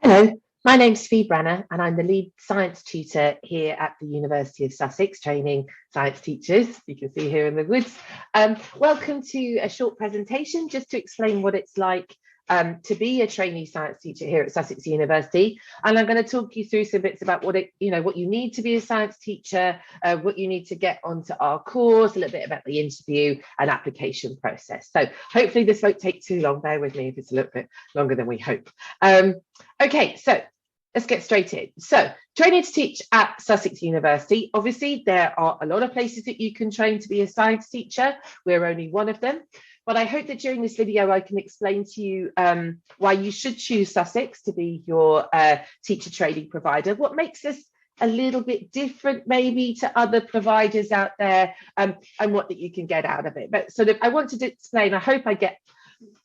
Hello, my name's Branagh and I'm the lead science tutor here at the University of Sussex, training science teachers, you can see here in the woods. Welcome to a short presentation just to explain what it's like to be a trainee science teacher here at Sussex University. And I'm going to talk you through some bits about what you need to be a science teacher, what you need to get onto our course, a little bit about the interview and application process. So hopefully this won't take too long. Bear with me if it's a little bit longer than we hope. Okay, so let's get straight in. So training to teach at Sussex University. Obviously, there are a lot of places that you can train to be a science teacher. We're only one of them. But I hope that during this video, I can explain to you why you should choose Sussex to be your teacher training provider, what makes us a little bit different maybe to other providers out there, and what that you can get out of it. But sort of, I wanted to explain, I hope I get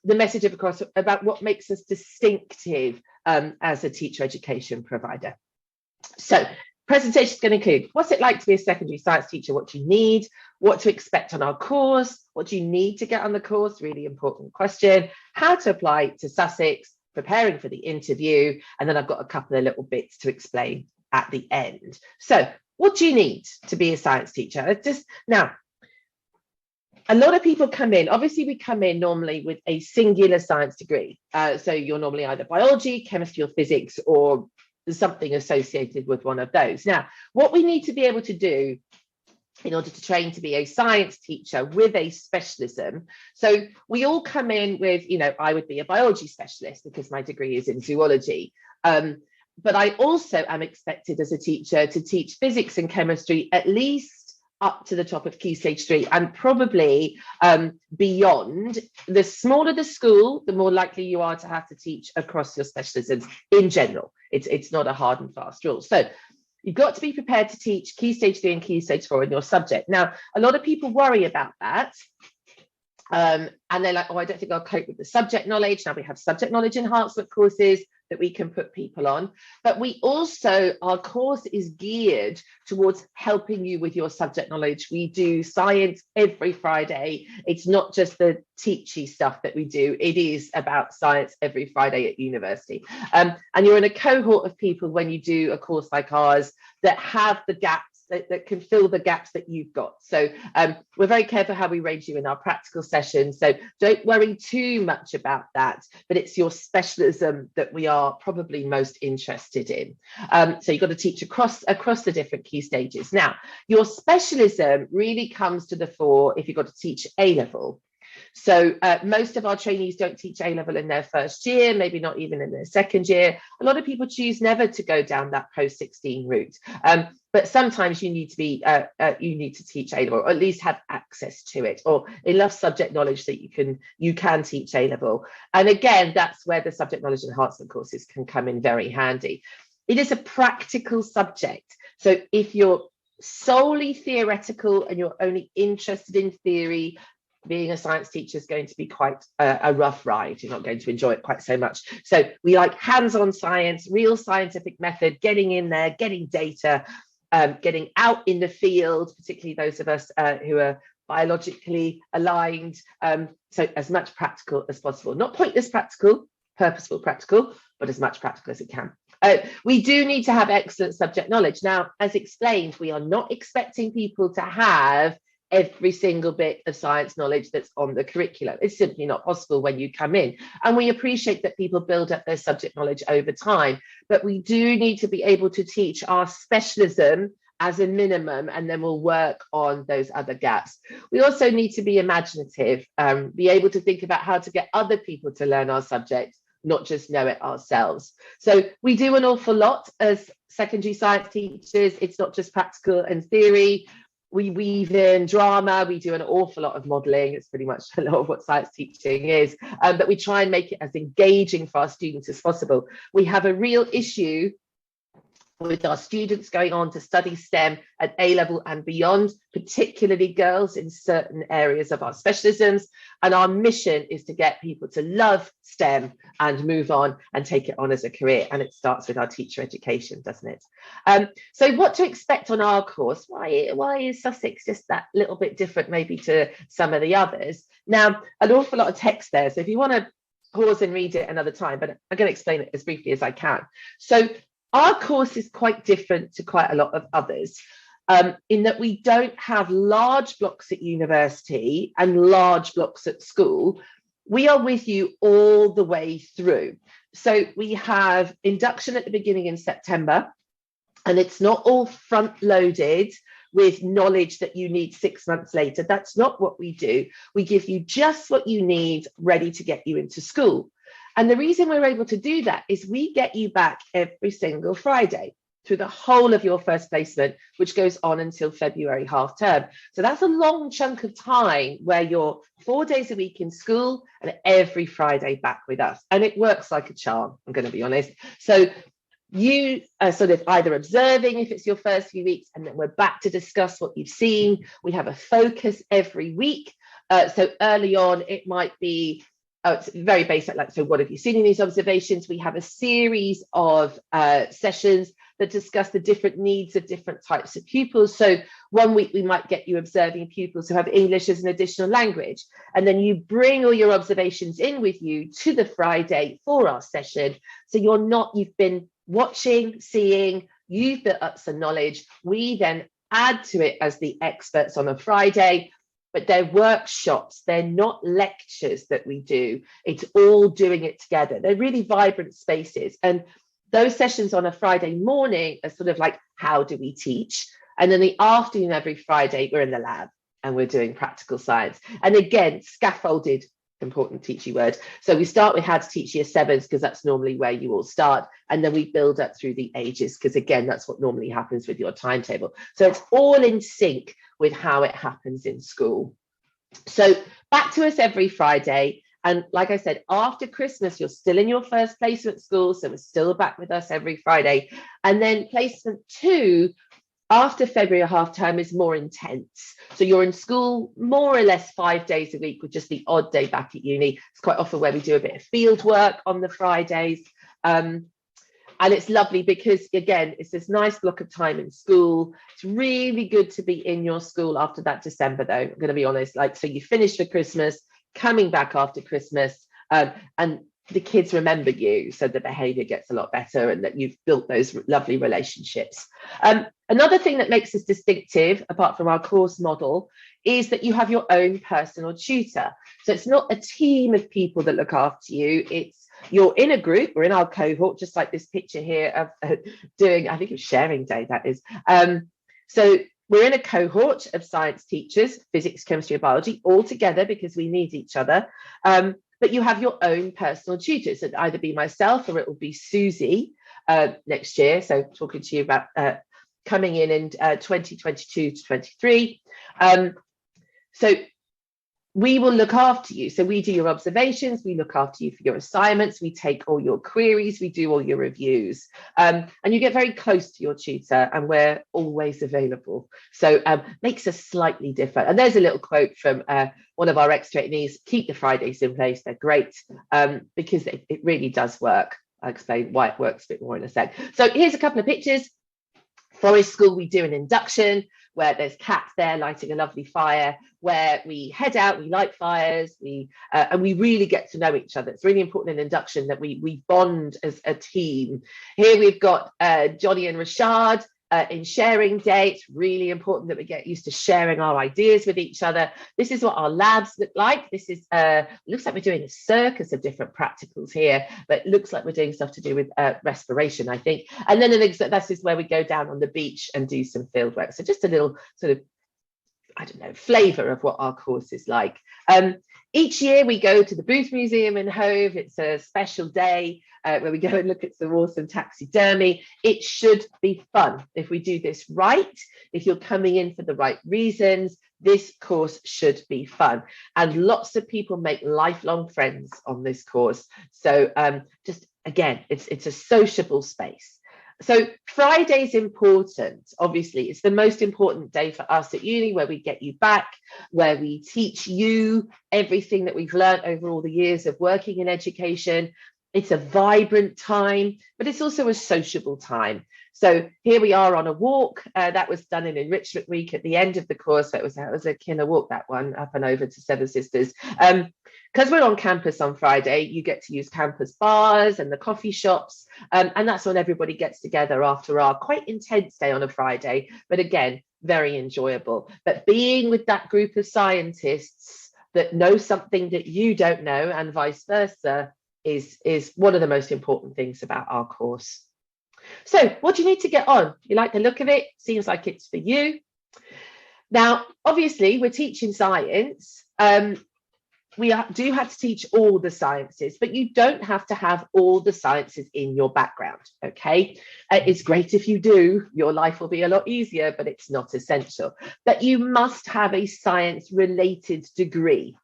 the message across about what makes us distinctive as a teacher education provider. So presentation is going to include what's it like to be a secondary science teacher, what do you need, what to expect on our course, what do you need to get on the course, really important question, how to apply to Sussex, preparing for the interview, and then I've got a couple of little bits to explain at the end. So what do you need to be a science teacher? Now, a lot of people come in, obviously we come in normally with a singular science degree. So you're normally either biology, chemistry or physics or something associated with one of those. Now, what we need to be able to do in order to train to be a science teacher with a specialism. So we all come in with, I would be a biology specialist because my degree is in zoology. But I also am expected as a teacher to teach physics and chemistry at least up to the top of Key Stage 3 and probably beyond. The smaller the school, the more likely you are to have to teach across your specialisms in general. It's not a hard and fast rule. So you've got to be prepared to teach Key Stage 3 and Key Stage 4 in your subject. Now, a lot of people worry about that. And they're like, oh, I don't think I'll cope with the subject knowledge. Now we have subject knowledge enhancement courses that we can put people on. But we also, our course is geared towards helping you with your subject knowledge. We do science every Friday. It's not just the teachy stuff that we do. It is about science every Friday at university. And you're in a cohort of people when you do a course like ours that have the gaps that can fill the gaps that you've got. So we're very careful how we range you in our practical sessions. So don't worry too much about that, but it's your specialism that we are probably most interested in. So you've got to teach across the different key stages. Now, your specialism really comes to the fore if you've got to teach A-level. So most of our trainees don't teach A-level in their first year, maybe not even in their second year. A lot of people choose never to go down that post-16 route. But sometimes you need to teach A-level, or at least have access to it, or enough subject knowledge that you can teach A-level. And again, that's where the subject knowledge enhancement courses can come in very handy. It is a practical subject. So if you're solely theoretical and you're only interested in theory, being a science teacher is going to be quite a rough ride. You're not going to enjoy it quite so much. So we like hands-on science, real scientific method, getting in there, getting data, getting out in the field, particularly those of us who are biologically aligned. So as much practical as possible, not pointless practical, purposeful practical, but as much practical as it can. We do need to have excellent subject knowledge. Now, as explained, we are not expecting people to have every single bit of science knowledge that's on the curriculum. It's simply not possible when you come in. And we appreciate that people build up their subject knowledge over time, but we do need to be able to teach our specialism as a minimum, and then we'll work on those other gaps. We also need to be imaginative, be able to think about how to get other people to learn our subject, not just know it ourselves. So we do an awful lot as secondary science teachers. It's not just practical and theory. We weave in drama, we do an awful lot of modelling. It's pretty much a lot of what science teaching is, but we try and make it as engaging for our students as possible. We have a real issue with our students going on to study STEM at A-level and beyond, particularly girls in certain areas of our specialisms. And our mission is to get people to love STEM and move on and take it on as a career. And it starts with our teacher education, doesn't it? So what to expect on our course? Why is Sussex just that little bit different maybe to some of the others? Now, an awful lot of text there. So if you want to pause and read it another time, but I'm going to explain it as briefly as I can. So our course is quite different to quite a lot of others, in that we don't have large blocks at university and large blocks at school. We are with you all the way through. So we have induction at the beginning in September, and it's not all front loaded with knowledge that you need 6 months later. That's not what we do. We give you just what you need ready to get you into school. And the reason we're able to do that is we get you back every single Friday through the whole of your first placement, which goes on until February half term. So that's a long chunk of time where you're 4 days a week in school and every Friday back with us. And it works like a charm, I'm going to be honest. So you are sort of either observing if it's your first few weeks, and then we're back to discuss what you've seen. We have a focus every week. So early on, it might be, it's very basic, like, so what have you seen in these observations? We have a series of sessions that discuss the different needs of different types of pupils. So 1 week we might get you observing pupils who have English as an additional language, and then you bring all your observations in with you to the Friday for our session. So you've been watching, seeing, you've built up some knowledge. We then add to it as the experts on a Friday, but they're workshops, they're not lectures that we do. It's all doing it together. They're really vibrant spaces. And those sessions on a Friday morning are sort of like, how do we teach? And then the afternoon every Friday, we're in the lab and we're doing practical science. And again, scaffolded, important teachy word. So we start with how to teach year 7s, because that's normally where you all start. And then we build up through the ages, because again, that's what normally happens with your timetable. So it's all in sync with how it happens in school. So back to us every Friday. And like I said, after Christmas, you're still in your first placement school. So we're still back with us every Friday. And then placement 2, after February half term, is more intense. So you're in school more or less 5 days a week, with just the odd day back at uni. It's quite often where we do a bit of field work on the Fridays. And it's lovely because, again, it's this nice block of time in school. It's really good to be in your school after that December, though, I'm going to be honest. Like, so you finish for Christmas, coming back after Christmas, and the kids remember you, so the behavior gets a lot better, and that you've built those lovely relationships. Another thing that makes us distinctive, apart from our course model, is that you have your own personal tutor. So it's not a team of people that look after you. You're in a group. We're in our cohort, just like this picture here of doing, I think it's sharing day, that is. So we're in a cohort of science teachers, physics, chemistry, and biology, all together because we need each other. But you have your own personal tutors. It'll either be myself or it will be Susie next year. So talking to you about coming in 2022 to 23. So we will look after you. So we do your observations, we look after you for your assignments, we take all your queries, we do all your reviews, and you get very close to your tutor, and we're always available. So makes us slightly different. And there's a little quote from one of our ex-trainees: keep the Fridays in place, they're great, because it really does work. I'll explain why it works a bit more in a sec. So here's a couple of pictures. Forest School, we do an induction where there's cats there lighting a lovely fire, where we head out, we light fires, and we really get to know each other. It's really important in induction that we bond as a team. Here we've got Johnny and Rashad in sharing day. It's really important that we get used to sharing our ideas with each other. This is what our labs look like. This is looks like we're doing a circus of different practicals here, but it looks like we're doing stuff to do with respiration, I think. And then this is where we go down on the beach and do some field work. So just a little sort of, I don't know, flavour of what our course is like. Each year we go to the Booth Museum in Hove. It's a special day where we go and look at some awesome taxidermy. It should be fun if we do this right. If you're coming in for the right reasons, this course should be fun. And lots of people make lifelong friends on this course. So just, again, it's a sociable space. So Friday's important. Obviously, it's the most important day for us at uni, where we get you back, where we teach you everything that we've learned over all the years of working in education. It's a vibrant time, but it's also a sociable time. So here we are on a walk. That was done in Enrichment Week at the end of the course. That was a killer walk, that one, up and over to Seven Sisters. Because we're on campus on Friday, you get to use campus bars and the coffee shops. And that's when everybody gets together after our quite intense day on a Friday. But again, very enjoyable. But being with that group of scientists that know something that you don't know and vice versa is one of the most important things about our course. So what do you need to get on? You like the look of it? Seems like it's for you. Now, obviously, we're teaching science. We do have to teach all the sciences, but you don't have to have all the sciences in your background, okay? It's great if you do. Your life will be a lot easier, but it's not essential. But you must have a science-related degree.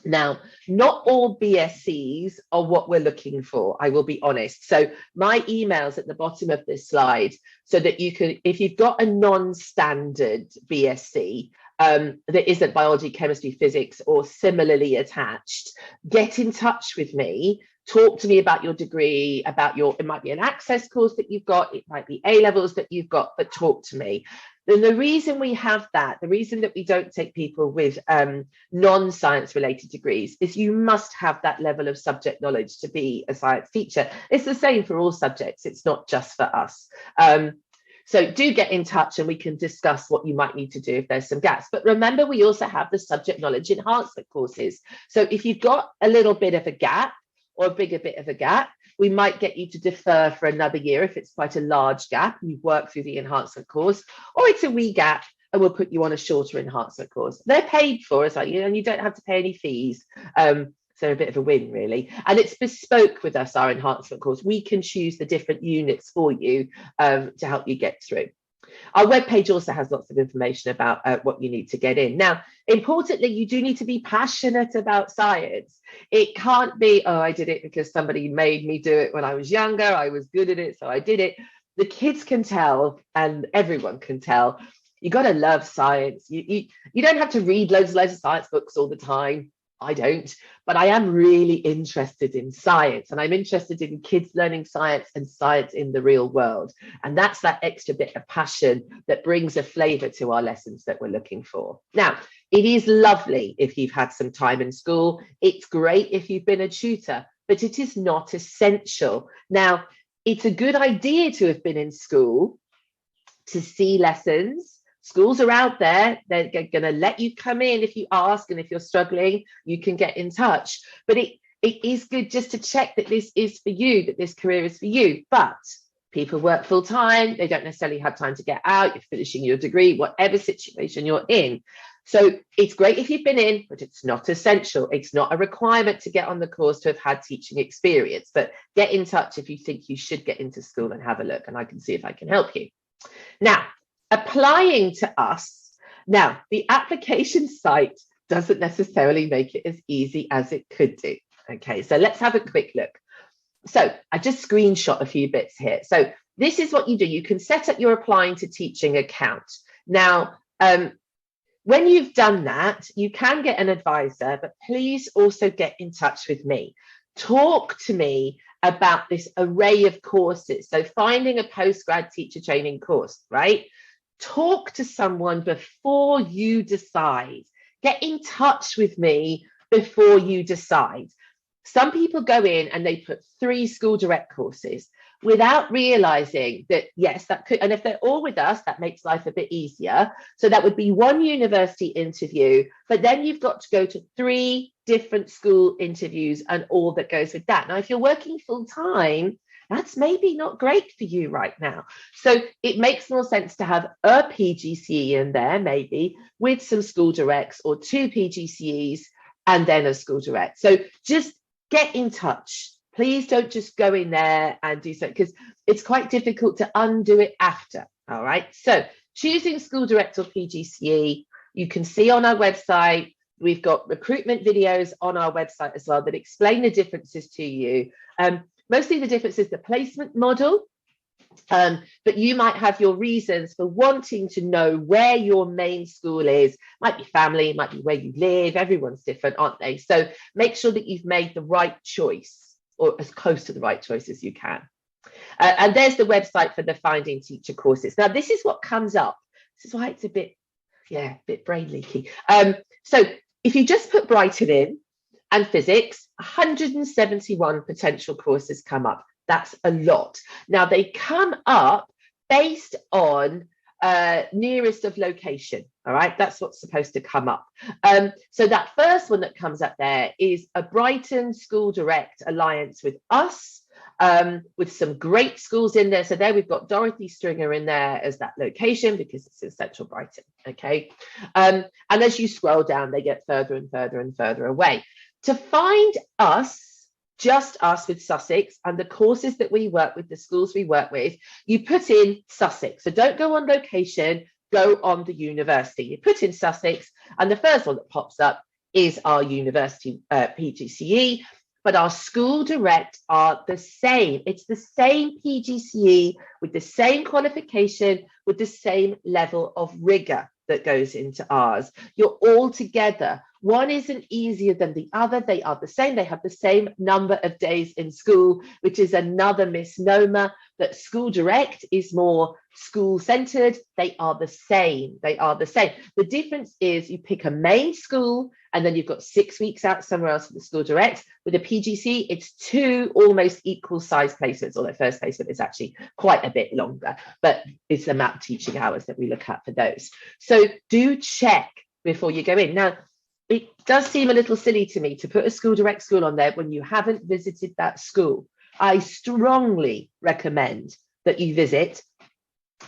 Now, not all BScs are what we're looking for, I will be honest. So my email's at the bottom of this slide so that you can, if you've got a non-standard BSc that isn't biology, chemistry, physics, or similarly attached, get in touch with me. Talk to me about your degree, about it might be an access course that you've got, it might be A-levels that you've got, but talk to me. And the reason we have that, the reason that we don't take people with non-science related degrees is you must have that level of subject knowledge to be a science teacher. It's the same for all subjects. It's not just for us. So do get in touch and we can discuss what you might need to do if there's some gaps. But remember, we also have the subject knowledge enhancement courses. So if you've got a little bit of a gap or a bigger bit of a gap, we might get you to defer for another year if it's quite a large gap and you've worked through the enhancement course, or it's a wee gap and we'll put you on a shorter enhancement course. They're paid for, as and you don't have to pay any fees. So a bit of a win, really. And it's bespoke with us, our enhancement course. We can choose the different units for you to help you get through. Our webpage also has lots of information about what you need to get in. Now, importantly, you do need to be passionate about science. It can't be, oh, I did it because somebody made me do it when I was younger. I was good at it, so I did it. The kids can tell, and everyone can tell. You got to love science. You don't have to read loads of science books all the time. I don't, but I am really interested in science, and I'm interested in kids learning science and science in the real world. And that's that extra bit of passion that brings a flavour to our lessons that we're looking for. Now, it is lovely if you've had some time in school. It's great if you've been a tutor, but it is not essential. Now, it's a good idea to have been in school to see lessons. Schools are out there. They're going to let you come in if you ask, and if you're struggling, you can get in touch. But it is good just to check that this is for you, that this career is for you. But people work full time. They don't necessarily have time to get out. You're finishing your degree, whatever situation you're in. So it's great if you've been in, but it's not essential. It's not a requirement to get on the course to have had teaching experience. But get in touch if you think you should get into school and have a look, and I can see if I can help you. Now, applying to us. Now, the application site doesn't necessarily make it as easy as it could do. Okay, so let's have a quick look. So I just screenshot a few bits here. So this is what you do. You can set up your applying to teaching account. Now, when you've done that, you can get an advisor, but please also get in touch with me. Talk to me about this array of courses. So finding a postgrad teacher training course, right? Talk to someone before you decide. Get in touch with me before you decide. Some people go in and they put 3 school direct courses without realizing that, yes, that could, and if they're all with us, that makes life a bit easier. So that would be 1 university interview, but then you've got to go to 3 different school interviews and all that goes with that. Now, if you're working full time, that's maybe not great for you right now. So it makes more sense to have a PGCE in there, maybe with some school directs, or 2 PGCEs and then a school direct. So just get in touch. Please don't just go in there and do so, because it's quite difficult to undo it after. All right. So choosing school direct or PGCE, you can see on our website. We've got recruitment videos on our website as well that explain the differences to you. Mostly the difference is the placement model, but you might have your reasons for wanting to know where your main school is. Might be family, might be where you live. Everyone's different, aren't they? So make sure that you've made the right choice. or as close to the right choice as you can. And there's the website for the Finding Teacher courses. Now, this is what comes up. This is why it's a bit brain leaky. So if you just put Brighton in and physics, 171 potential courses come up. That's a lot. Now, they come up based on nearest of location. All right, that's what's supposed to come up. So that first one that comes up there is a Brighton School Direct alliance with us, with some great schools in there. So there we've got Dorothy Stringer in there as that location because it's in central Brighton. Okay, and as you scroll down, they get further and further and further away. To find us, just us with Sussex and the courses that we work with, the schools we work with, you put in Sussex. So don't go on location, go on the university. You put in Sussex, and the first one that pops up is our university PGCE, but our school direct are the same. It's the same PGCE with the same qualification, with the same level of rigor that goes into ours. You're all together. One isn't easier than the other. They are the same. They have the same number of days in school, which is another misnomer, that school direct is more school centered. They are the same. They are the same. The difference is you pick a main school and then you've got 6 weeks out somewhere else for the school direct. With a PGC, it's 2 almost equal size placements, although first placement is actually quite a bit longer, but it's the amount of teaching hours that we look at for those. So do check before you go in. Now, it does seem a little silly to me to put a school direct school on there when you haven't visited that school. I strongly recommend that you visit,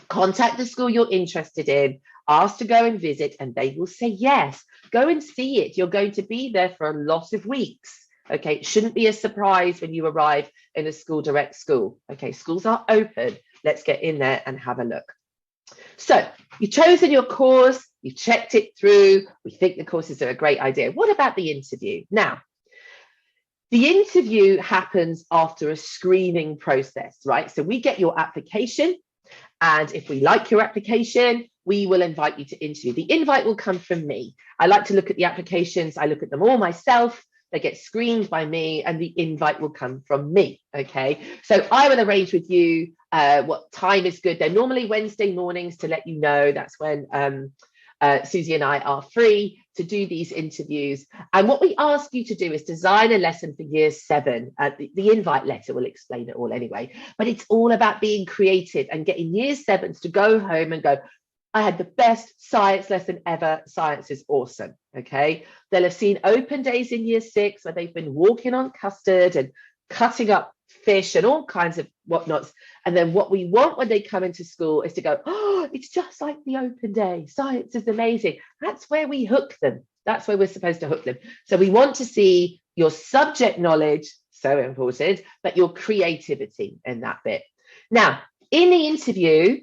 contact the school you're interested in, ask to go and visit, and they will say yes. Go and see it. You're going to be there for a lot of weeks. Okay, it shouldn't be a surprise when you arrive in a school direct school. Okay, schools are open. Let's get in there and have a look. So you've chosen your course, you've checked it through, we think the courses are a great idea. What about the interview? Now, the interview happens after a screening process, right? So we get your application, and if we like your application, we will invite you to interview. The invite will come from me. I like to look at the applications. I look at them all myself. They get screened by me, and the invite will come from me. Okay, so I will arrange with you what time is good. They're normally Wednesday mornings to let you know. That's when Susie and I are free to do these interviews. And what we ask you to do is design a lesson for year 7. The invite letter will explain it all anyway, but it's all about being creative and getting year 7s to go home and go, I had the best science lesson ever. Science is awesome. Okay. They'll have seen open days in year 6 where they've been walking on custard and cutting up fish and all kinds of whatnots. And then what we want when they come into school is to go, oh, it's just like the open day. Science is amazing. That's where we hook them. That's where we're supposed to hook them. So we want to see your subject knowledge, so important, but your creativity in that bit. Now, in the interview,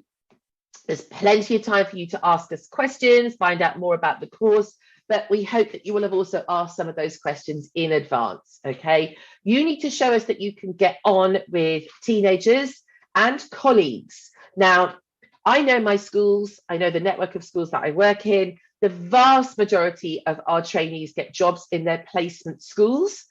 there's plenty of time for you to ask us questions, find out more about the course, but we hope that you will have also asked some of those questions in advance, okay? You need to show us that you can get on with teenagers and colleagues. Now, I know my schools, I know the network of schools that I work in. The vast majority of our trainees get jobs in their placement schools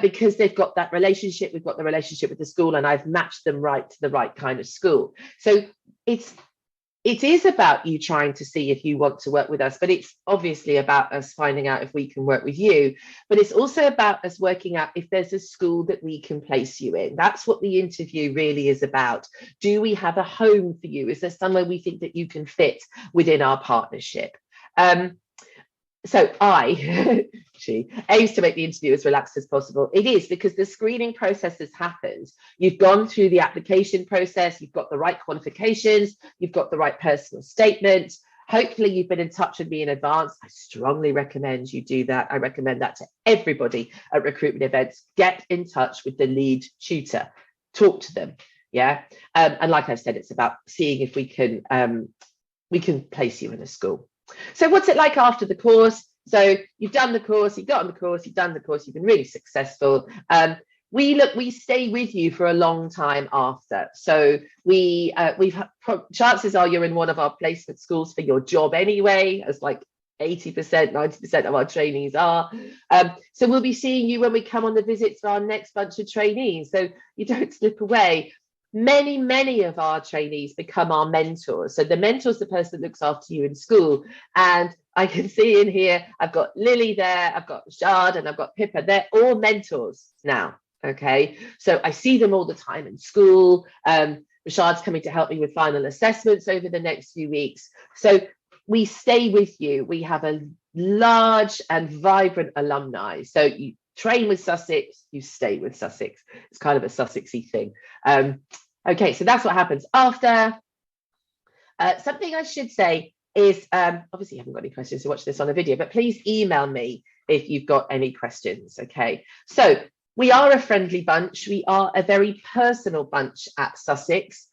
because they've got that relationship. We've got the relationship with the school, and I've matched them right to the right kind of school. So it is about you trying to see if you want to work with us, but it's obviously about us finding out if we can work with you. But it's also about us working out if there's a school that we can place you in. That's what the interview really is about. Do we have a home for you? Is there somewhere we think that you can fit within our partnership? So she aims to make the interview as relaxed as possible. It is, because the screening process has happened. You've gone through the application process, you've got the right qualifications, you've got the right personal statement. Hopefully you've been in touch with me in advance. I strongly recommend you do that. I recommend that to everybody at recruitment events. Get in touch with the lead tutor, talk to them. Yeah. And like I've said, it's about seeing if we can place you in a school. So what's it like after the course? So you've done the course, you've got on the course, you've done the course, you've been really successful. We stay with you for a long time after. So chances are you're in one of our placement schools for your job anyway, as like 80%, 90% of our trainees are. So we'll be seeing you when we come on the visits for our next bunch of trainees. So you don't slip away. Many of our trainees become our mentors. So the mentor is the person that looks after you in school. And I can see in here, I've got Lily there, I've got Shard, and I've got Pippa. They're all mentors now. Okay, so I see them all the time in school. Rashad's coming to help me with final assessments over the next few weeks. So we stay with you. We have a large and vibrant alumni. So you train with Sussex, you stay with Sussex. It's kind of a Sussexy thing. Okay, so that's what happens after. Something I should say is, obviously you haven't got any questions to watch this on a video, but please email me if you've got any questions. Okay, so we are a friendly bunch. We are a very personal bunch at Sussex.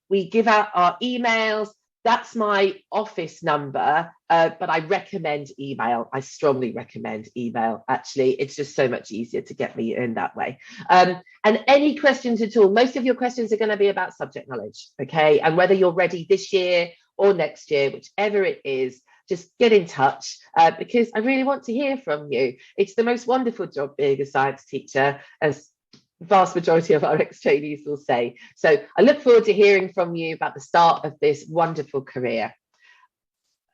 We give out our emails. That's my office number, but I recommend email. I strongly recommend email, actually. It's just so much easier to get me in that way. And any questions at all, most of your questions are going to be about subject knowledge, okay? And whether you're ready this year or next year, whichever it is, just get in touch because I really want to hear from you. It's the most wonderful job being a science teacher, as vast majority of our ex-trainees will say. So I look forward to hearing from you about the start of this wonderful career.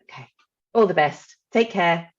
Okay, all the best. Take care.